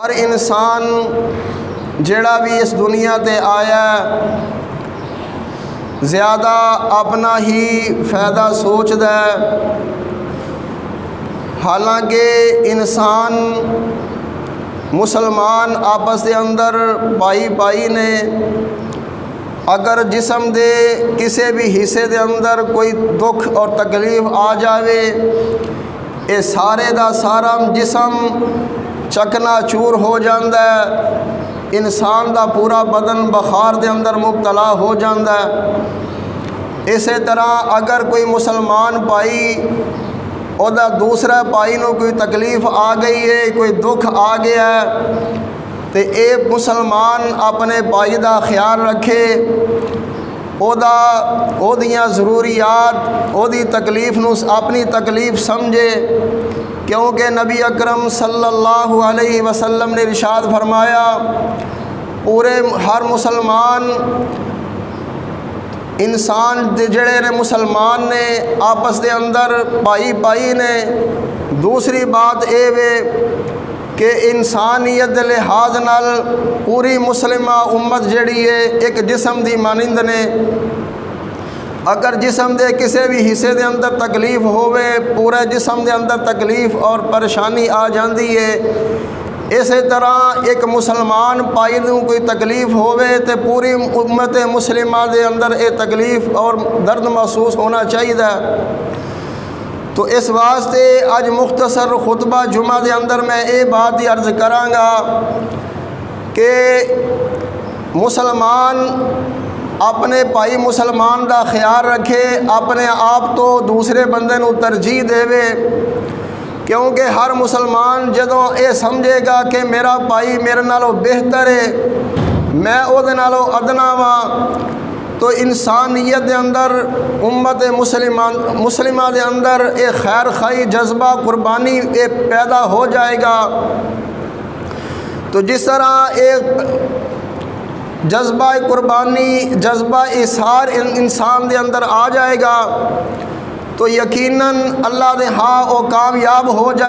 ہر انسان جڑا بھی اس دنیا تے آیا زیادہ اپنا ہی فائدہ سوچدا ہے، حالانکہ انسان مسلمان آپس دے اندر بھائی نے اگر جسم دے کسی بھی حصے دے اندر کوئی دکھ اور تکلیف آ جاوے اے سارے دا سارا جسم چکنا چور ہو جاندا ہے، انسان دا پورا بدن بخار دے اندر مبتلا ہو جاندا ہے۔ اسی طرح اگر کوئی مسلمان بھائی او دا دوسرا بھائی نو کوئی تکلیف آ گئی ہے، کوئی دکھ آ گیا ہے تے اے مسلمان اپنے بھائی دا خیال رکھے، او دیاں ضروریات، او دی تکلیف نو اپنی تکلیف سمجھے، کیونکہ نبی اکرم صلی اللہ علیہ وسلم نے ارشاد فرمایا پورے ہر مسلمان انسان جڑے نے مسلمان نے آپس دے اندر بھائی نے، دوسری بات اے وے کہ انسانیت دے لحاظ نال پوری مسلمہ امت جڑی ہے ایک جسم دی مانند نے، اگر جسم دے کسی بھی حصے دے اندر تکلیف ہوئے پورے جسم دے اندر تکلیف اور پریشانی آ جاندی ہے۔ اسی طرح ایک مسلمان بھائی نوں کوئی تکلیف ہوئے تے پوری امت مسلمہ دے اندر اے تکلیف اور درد محسوس ہونا چاہیے۔ تو اس واسطے اج مختصر خطبہ جمعہ دے اندر میں اے بات ہی عرض کراں گا کہ مسلمان اپنے بھائی مسلمان دا خیال رکھے، اپنے آپ تو دوسرے بندے نو ترجیح دے، کیونکہ ہر مسلمان جدوں اے سمجھے گا کہ میرا بھائی میرے نالوں بہتر ہے، میں او دے نالوں ادنا واں، تو انسانیت دے اندر امت مسلمہ دے اندر اے خیر خواہی جذبہ قربانی اے پیدا ہو جائے گا۔ تو جس طرح ایک جذبہ قربانی، جذبہ اظہار انسان دے اندر آ جائے گا تو یقیناً اللہ دے ہاں وہ کامیاب ہو جائے